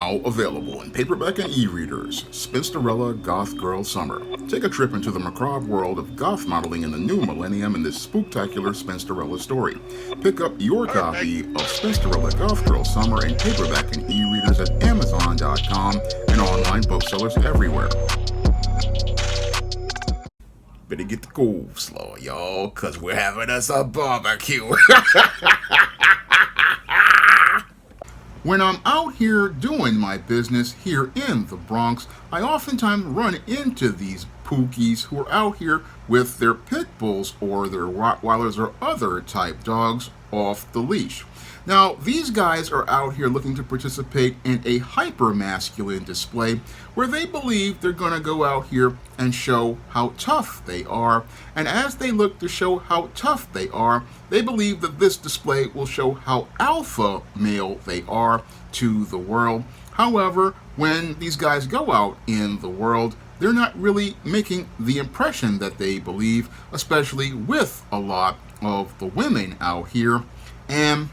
Now available in paperback and e-readers, Spinsterella Goth Girl Summer. Take a trip into the macabre world of goth modeling in the new millennium in this spooktacular Spinsterella story. Pick up your copy of Spinsterella Goth Girl Summer in paperback and e-readers at Amazon.com and online booksellers everywhere. Better get the coleslaw, y'all, cause we're having us a barbecue. When I'm out here doing my business here in the Bronx, I oftentimes run into these Pookies who are out here with their pit bulls or their Rottweilers or other type dogs off the leash. Now, these guys are out here looking to participate in a hyper-masculine display where they believe they're going to go out here and show how tough they are. And as they look to show how tough they are, they believe that this display will show how alpha male they are to the world. However, when these guys go out in the world, they're not really making the impression that they believe, especially with a lot of the women out here. And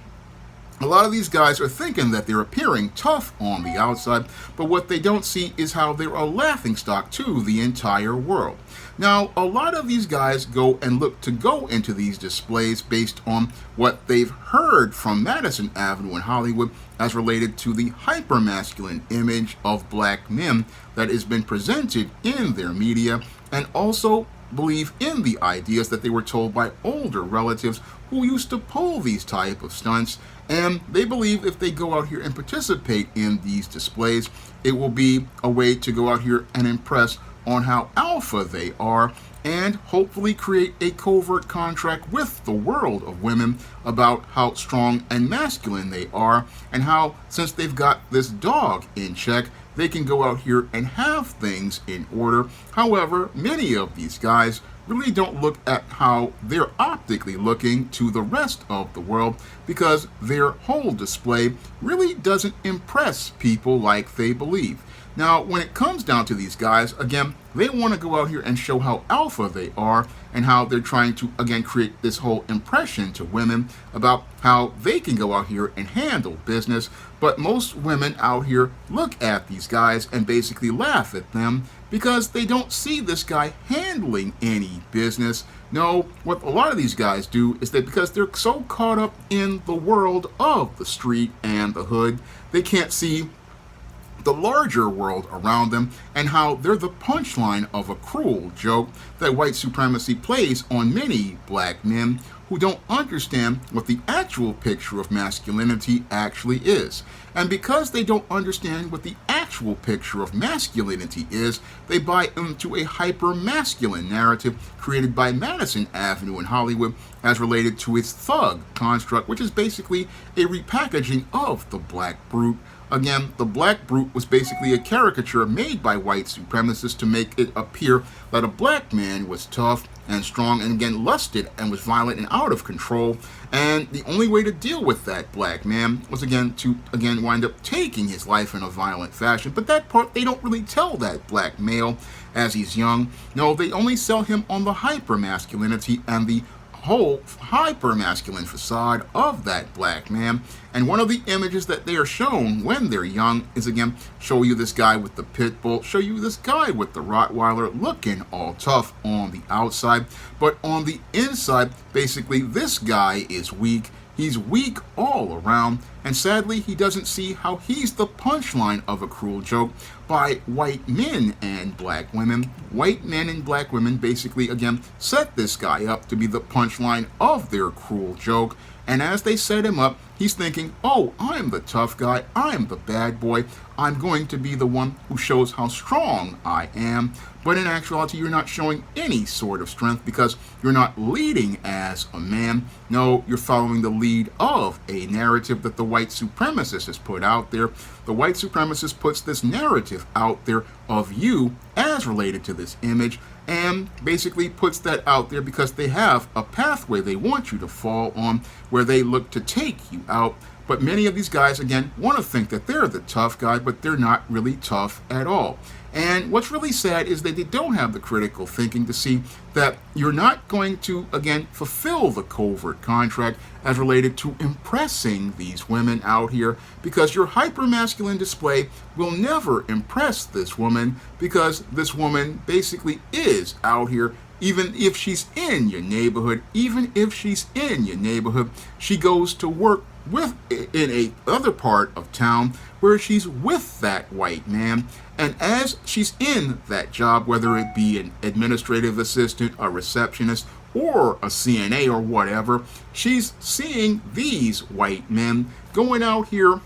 a lot of these guys are thinking that they're appearing tough on the outside, but what they don't see is how they're a laughingstock to the entire world. Now, a lot of these guys go and look to go into these displays based on what they've heard from Madison Avenue in Hollywood as related to the hypermasculine image of black men that has been presented in their media, and also believe in the ideas that they were told by older relatives who used to pull these type of stunts, and they believe if they go out here and participate in these displays, it will be a way to go out here and impress on how alpha they are and hopefully create a covert contract with the world of women about how strong and masculine they are, and how, since they've got this dog in check, they can go out here and have things in order. However, many of these guys really don't look at how they're optically looking to the rest of the world, because their whole display really doesn't impress people like they believe. Now, when it comes down to these guys, again, they want to go out here and show how alpha they are and how they're trying to, again, create this whole impression to women about how they can go out here and handle business. But most women out here look at these guys and basically laugh at them because they don't see this guy handling any business. No, what a lot of these guys do is that because they're so caught up in the world of the street and the hood, they can't see the larger world around them and how they're the punchline of a cruel joke that white supremacy plays on many black men who don't understand what the actual picture of masculinity actually is. And because they don't understand what the actual picture of masculinity is, they buy into a hyper-masculine narrative created by Madison Avenue in Hollywood as related to its thug construct, which is basically a repackaging of the Black Brute. Again, the Black Brute was basically a caricature made by white supremacists to make it appear that a black man was tough and strong and, again, lusted and was violent and out of control. And the only way to deal with that black man was, to wind up taking his life in a violent fashion. But that part, they don't really tell that black male as he's young. No, they only sell him on the hyper-masculinity and the whole hyper-masculine facade of that black man. And one of the images that they are shown when they're young is, again, show you this guy with the pit bull, show you this guy with the Rottweiler looking all tough on the outside, but on the inside, basically, this guy is weak. He's weak all around, and sadly, he doesn't see how he's the punchline of a cruel joke by white men and black women. White men and black women basically, again, set this guy up to be the punchline of their cruel joke. And as they set him up, he's thinking, oh, I'm the tough guy, I'm the bad boy, I'm going to be the one who shows how strong I am. But in actuality, you're not showing any sort of strength because you're not leading as a man. No, you're following the lead of a narrative that the white supremacist has put out there. The white supremacist puts this narrative out there of you as related to this image, and basically puts that out there because they have a pathway they want you to fall on where they look to take you out. But many of these guys, again, want to think that they're the tough guy, but they're not really tough at all. And what's really sad is that they don't have the critical thinking to see that you're not going to, again, fulfill the covert contract as related to impressing these women out here, because your hypermasculine display will never impress this woman, because this woman basically is out here. Even if she's in your neighborhood, she goes to work in a other part of town where she's with that white man. And as she's in that job, whether it be an administrative assistant, a receptionist, or a CNA or whatever, she's seeing these white men going out here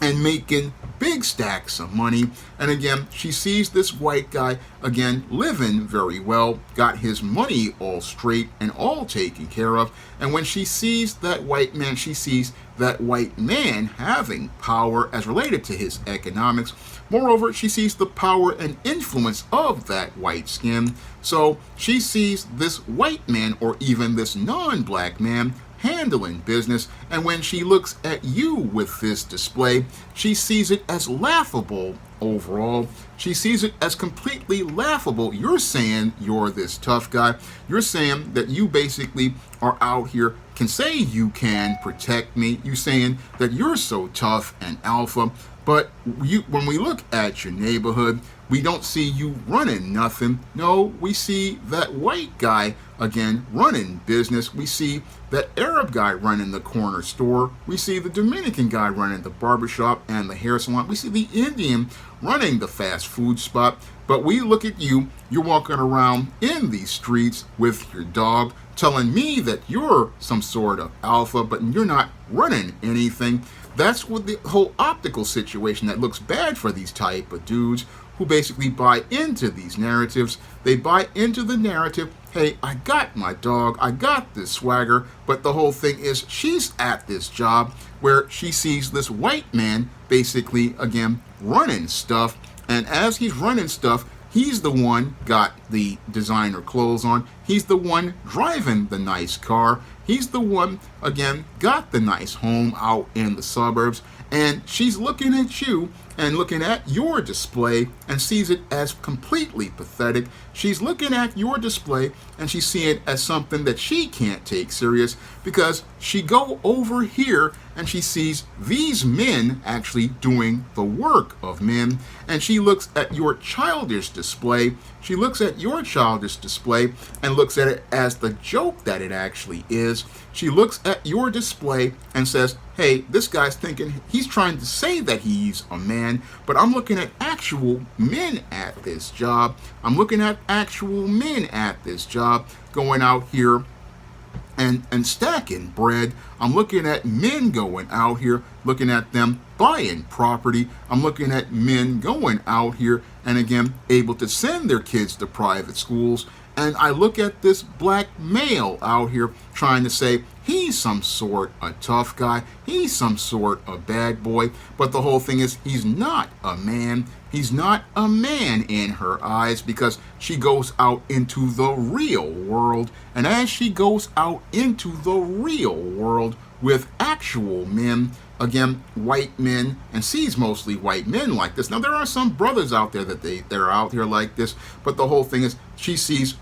and making big stacks of money. And again, she sees this white guy, again, living very well, got his money all straight and all taken care of. And when she sees that white man, she sees that white man having power as related to his economics. Moreover, she sees the power and influence of that white skin. So she sees this white man, or even this non-black man, handling business, and when she looks at you with this display, she sees it as laughable overall. She sees it as completely laughable. You're saying you're this tough guy. You're saying that you basically are out here, can say you can protect me. You're saying that you're so tough and alpha. But when we look at your neighborhood, we don't see you running nothing. No, we see that white guy, again, running business. We see that Arab guy running the corner store. We see the Dominican guy running the barbershop and the hair salon. We see the Indian running the fast food spot. But we look at you, you're walking around in these streets with your dog, telling me that you're some sort of alpha, but you're not running anything. That's what the whole optical situation that looks bad for these type of dudes who basically buy into these narratives. They buy into the narrative, hey, I got my dog, I got this swagger, but the whole thing is she's at this job where she sees this white man basically, again, running stuff. And as he's running stuff, he's the one got the designer clothes on. He's the one driving the nice car. He's the one, again, got the nice home out in the suburbs. And she's looking at you and looking at your display and sees it as completely pathetic. She's looking at your display and she's seeing it as something that she can't take serious, because she go over here and she sees these men actually doing the work of men. And she looks at your childish display. She looks at your childish display and looks at it as the joke that it actually is. She looks at your display and says, hey, this guy's thinking he's trying to say that he's a man, but I'm looking at actual men at this job. I'm looking at actual men at this job going out here and stacking bread. I'm looking at men going out here, looking at them buying property. I'm looking at men going out here and, again, able to send their kids to private schools. And I look at this black male out here trying to say he's some sort of tough guy, he's some sort of bad boy, but the whole thing is he's not a man. He's not a man in her eyes, because she goes out into the real world. And as she goes out into the real world with actual men, again, white men, and sees mostly white men like this. Now, there are some brothers out there that are out here like this, but the whole thing is she sees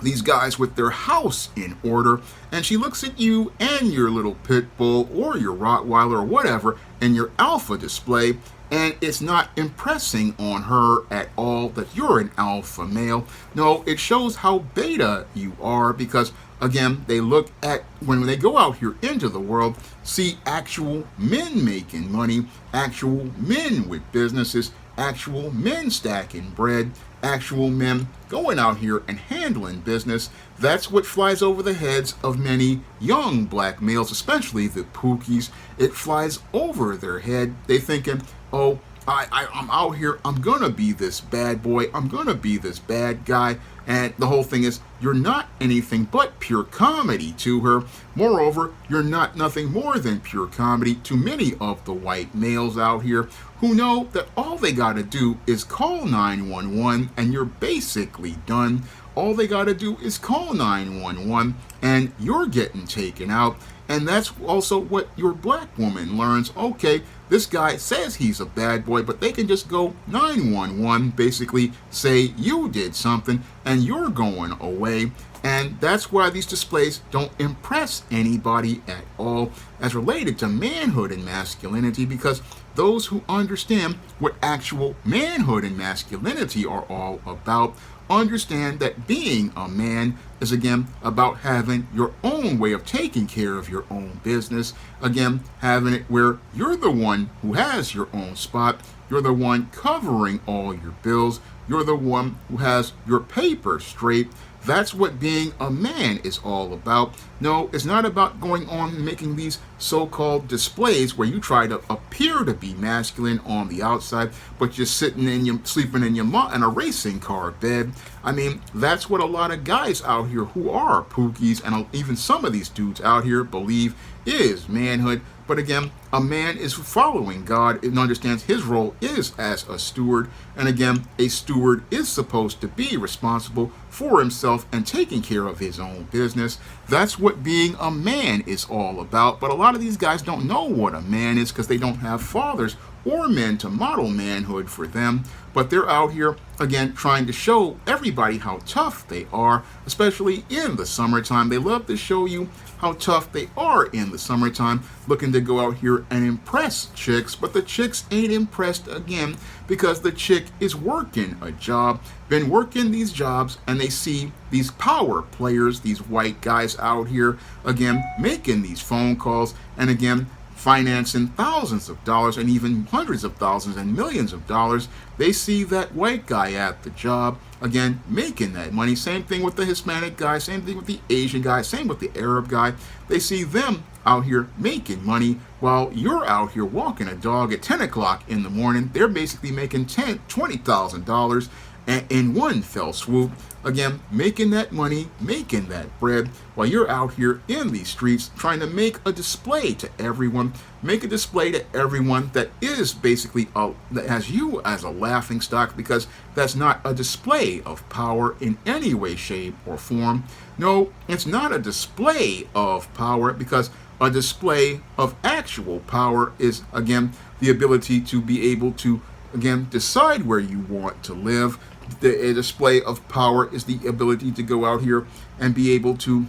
these guys with their house in order, and she looks at you and your little pit bull or your Rottweiler or whatever in your alpha display, and it's not impressing on her at all that you're an alpha male. No, it shows how beta you are, because again, they look at, when they go out here into the world, see actual men making money, actual men with businesses, actual men stacking bread, actual men going out here and handling business. That's what flies over the heads of many young black males, especially the Pookies. It flies over their head. They thinking, oh, I'm out here, I'm gonna be this bad boy, I'm gonna be this bad guy. And the whole thing is, you're not anything but pure comedy to her. Moreover, you're not nothing more than pure comedy to many of the white males out here who know that all they gotta do is call 911 and you're basically done. All they gotta do is call 911 and you're getting taken out. And that's also what your black woman learns. Okay, this guy says he's a bad boy, but they can just go 911, basically say you did something and you're going away. And that's why these displays don't impress anybody at all as related to manhood and masculinity, because those who understand what actual manhood and masculinity are all about understand that being a man is, again, about having your own way of taking care of your own business. Again, having it where you're the one who has your own spot. You're the one covering all your bills. You're the one who has your paper straight. That's what being a man is all about. No, it's not about going on and making these so-called displays where you try to appear to be masculine on the outside, but you're sleeping in a racing car bed. I mean, that's what a lot of guys out here who are Pookies and even some of these dudes out here believe is manhood. But again, a man is following God and understands his role is as a steward. And again, a steward is supposed to be responsible for himself and taking care of his own business. That's what being a man is all about. But a lot of these guys don't know what a man is because they don't have fathers or men to model manhood for them. But they're out here, again, trying to show everybody how tough they are, especially in the summertime. They love to show you how tough they are in the summertime, looking to go out here and impress chicks. But the chicks ain't impressed, again, because the chick is working a job, been working these jobs, and they see these power players, these white guys out here, again, making these phone calls, and again, financing thousands of dollars and even hundreds of thousands and millions of dollars. They see that white guy at the job, again, making that money. Same thing with the Hispanic guy, same thing with the Asian guy, same with the Arab guy. They see them out here making money while you're out here walking a dog at 10 o'clock in the morning. They're basically making $20,000 in one fell swoop. Again, making that money, making that bread, while you're out here in these streets trying to make a display to everyone, make a display to everyone that is basically that has you as a laughing stock, because that's not a display of power in any way, shape, or form. No, it's not a display of power, because a display of actual power is, again, the ability to be able to, again, decide where you want to live. A display of power is the ability to go out here and be able to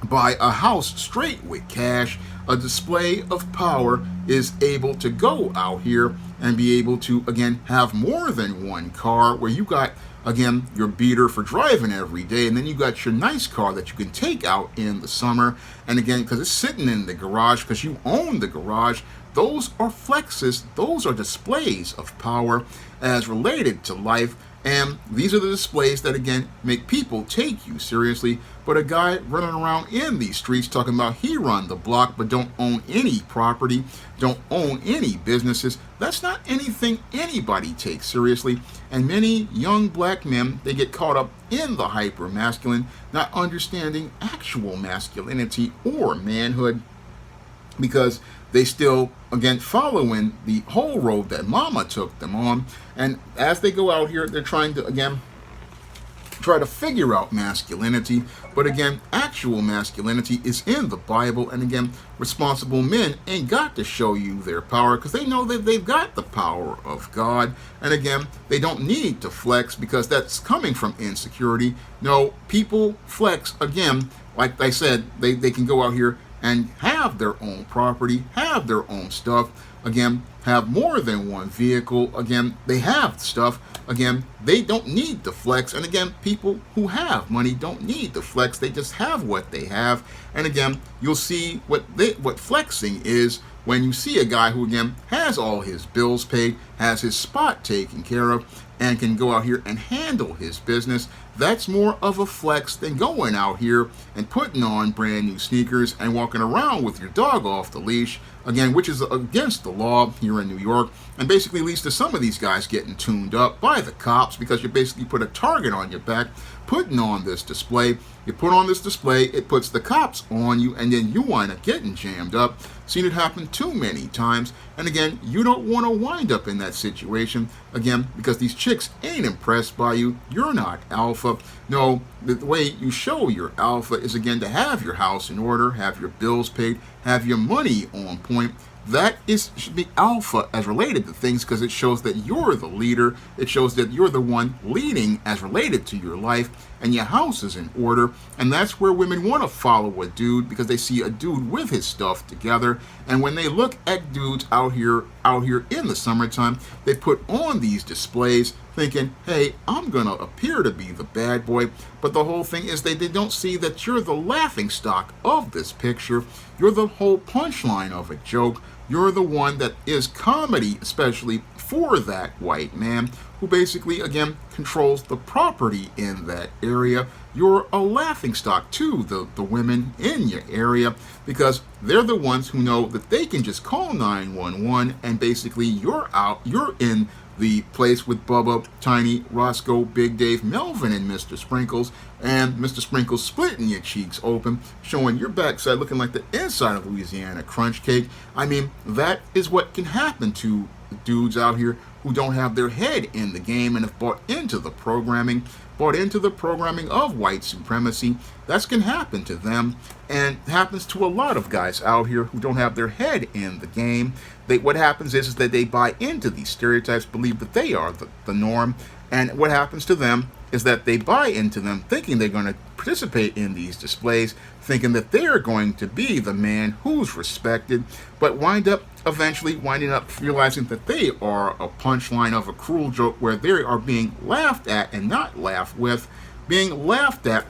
buy a house straight with cash. A display of power is able to go out here and be able to, again, have more than one car, where you got, again, your beater for driving every day, and then you got your nice car that you can take out in the summer, and again, because it's sitting in the garage because you own the garage. Those are flexes, those are displays of power as related to life. And these are the displays that, again, make people take you seriously. But a guy running around in these streets talking about he run the block but don't own any property, don't own any businesses, that's not anything anybody takes seriously. And many young black men, they get caught up in the hyper masculine, not understanding actual masculinity or manhood, because they still, again, following the whole road that mama took them on. And as they go out here, they're trying to, again, try to figure out masculinity. But again, actual masculinity is in the Bible. And again, responsible men ain't got to show you their power, because they know that they've got the power of God. And again, they don't need to flex, because that's coming from insecurity. No, people flex, again, like I said, they can go out here and have their own property, have their own stuff, again, have more than one vehicle, again, they have stuff, again, they don't need to flex. And again, people who have money don't need to flex, they just have what they have. And again, you'll see what flexing is when you see a guy who, again, has all his bills paid, has his spot taken care of, and can go out here and handle his business. That's more of a flex than going out here and putting on brand new sneakers and walking around with your dog off the leash, again, which is against the law here in New York, and basically leads to some of these guys getting tuned up by the cops, because you basically put a target on your back, putting on this display. You put on this display, it puts the cops on you, and then you wind up getting jammed up. Seen it happen too many times. And again, you don't want to wind up in that that situation, again, because these chicks ain't impressed by you. You're not alpha. No, the way you show your alpha is, again, to have your house in order, have your bills paid, have your money on point. That should be alpha as related to things, because it shows that you're the leader. It shows that you're the one leading as related to your life, and your house is in order. And that's where women want to follow a dude, because they see a dude with his stuff together. And when they look at dudes out here in the summertime, they put on these displays thinking, hey, I'm gonna appear to be the bad boy. But the whole thing is they don't see that you're the laughing stock of this picture. You're the whole punchline of a joke. You're the one that is comedy, especially for that white man who basically, again, controls the property in that area. You're a laughingstock to the women in your area, because they're the ones who know that they can just call 911 and basically you're in the place with Bubba, Tiny, Roscoe, Big Dave, Melvin, and Mr. Sprinkles, and Mr. Sprinkles splitting your cheeks open, showing your backside looking like the inside of Louisiana crunch cake. I mean, that is what can happen to dudes out here who don't have their head in the game and have bought into the programming of white supremacy. That can happen to them, and happens to a lot of guys out here who don't have their head in the game. What happens is that they buy into these stereotypes, believe that they are the norm, and what happens to them is that they buy into them thinking they're going to participate in these displays, thinking that they're going to be the man who's respected, but eventually winding up realizing that they are a punchline of a cruel joke where they are being laughed at and not laughed with, being laughed at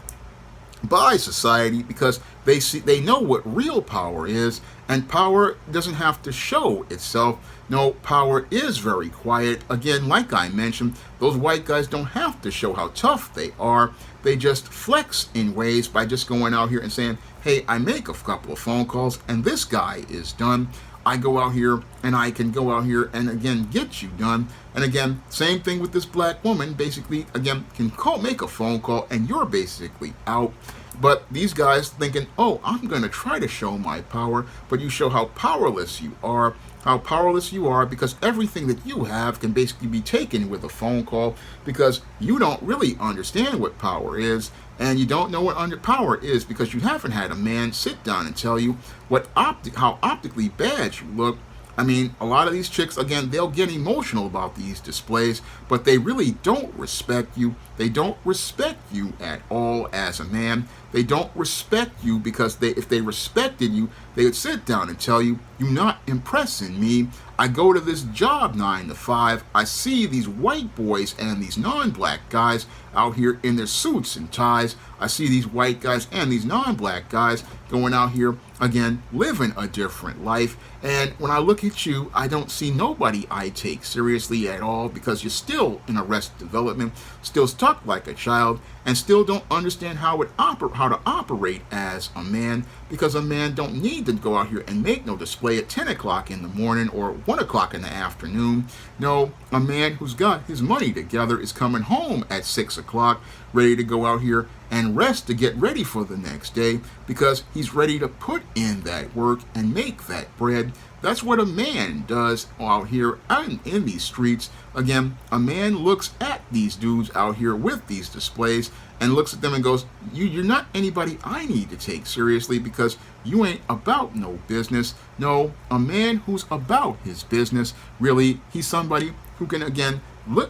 by society, because they know what real power is, and power doesn't have to show itself. No, power is very quiet. Again, like I mentioned, those white guys don't have to show how tough they are. They just flex in ways by just going out here and saying, hey, I make a couple of phone calls and this guy is done. I go out here and I can go out here and again get you done. And again, same thing with this black woman. Basically, again, can make a phone call and you're basically out. But these guys thinking, oh, I'm going to try to show my power, but you show how powerless you are. Because everything that you have can basically be taken with a phone call, because you don't really understand what power is, and you don't know what power is because you haven't had a man sit down and tell you how optically bad you look. I mean, a lot of these chicks, again, they'll get emotional about these displays, but they really don't respect you. They don't respect you at all as a man. They don't respect you because if they respected you, they would sit down and tell you, you're not impressing me. I go to this job 9 to 5. I see these white boys and these non-black guys out here in their suits and ties. I see these white guys and these non-black guys going out here, again, living a different life. And when I look at you, I don't see nobody I take seriously at all, because you're still in arrested development, still stuck like a child, and still don't understand how to operate as a man, because a man don't need to go out here and make no display at 10 o'clock in the morning or 1 o'clock in the afternoon. No, a man who's got his money together is coming home at 6 o'clock, ready to go out here and rest to get ready for the next day, because he's ready to put in that work and make that bread. That's what a man does out here in these streets. Again, a man looks at these dudes out here with these displays and looks at them and goes, you're not anybody I need to take seriously, because you ain't about no business. No, a man who's about his business, really, he's somebody who can, again,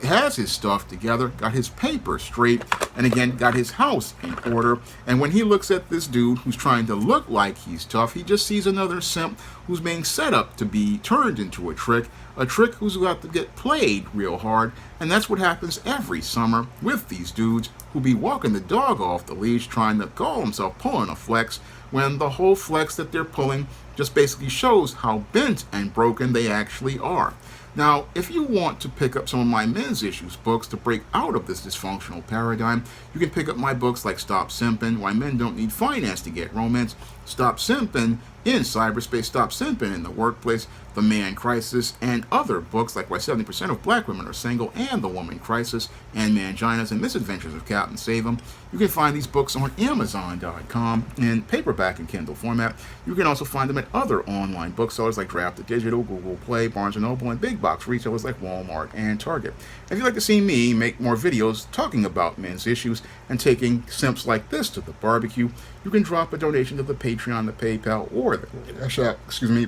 has his stuff together, got his paper straight, and again, got his house in order. And when he looks at this dude who's trying to look like he's tough, he just sees another simp who's being set up to be turned into a trick who's got to get played real hard. And that's what happens every summer with these dudes who be walking the dog off the leash, trying to call himself pulling a flex, when the whole flex that they're pulling just basically shows how bent and broken they actually are. Now, if you want to pick up some of my men's issues books to break out of this dysfunctional paradigm, you can pick up my books like Stop Simping, Why Men Don't Need Finance to Get Romance, Stop Simping in Cyberspace, Stop Simping in the Workplace, The Man Crisis, and other books like Why 70% of Black Women Are Single and The Woman Crisis and Manginas and Misadventures of Captain Save-'em. You can find these books on Amazon.com in paperback and Kindle format. You can also find them at other online booksellers like Draft to Digital, Google Play, Barnes & Noble, and big box retailers like Walmart and Target. If you'd like to see me make more videos talking about men's issues and taking simps like this to the barbecue, you can drop a donation to the Patreon, the PayPal, or the Cash App,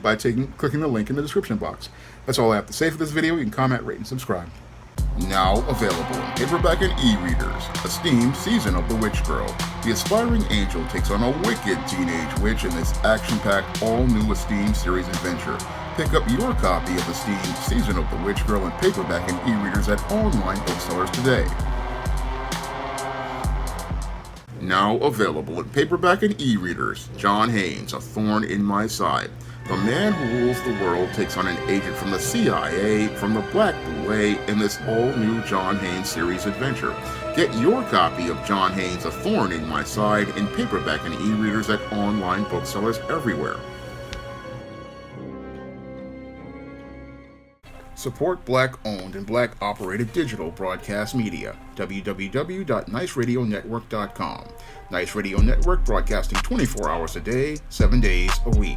by clicking the link in the description box. That's all I have to say for this video. You can comment, rate, and subscribe. Now available in paperback and e-readers, Esteemed Season of the Witch Girl. The aspiring angel takes on a wicked teenage witch in this action-packed, all-new Esteemed series adventure. Pick up your copy of Esteemed Season of the Witch Girl in paperback and e-readers at online booksellers today. Now available in paperback and e-readers, John Haynes, A Thorn in My Side. The man who rules the world takes on an agent from the CIA from the Black Boule in this all-new John Haynes series adventure. Get your copy of John Haynes' A Thorn in My Side in paperback and e-readers at online booksellers everywhere. Support Black-owned and Black-operated digital broadcast media. www.niceradionetwork.com. Nice Radio Network, broadcasting 24 hours a day, 7 days a week.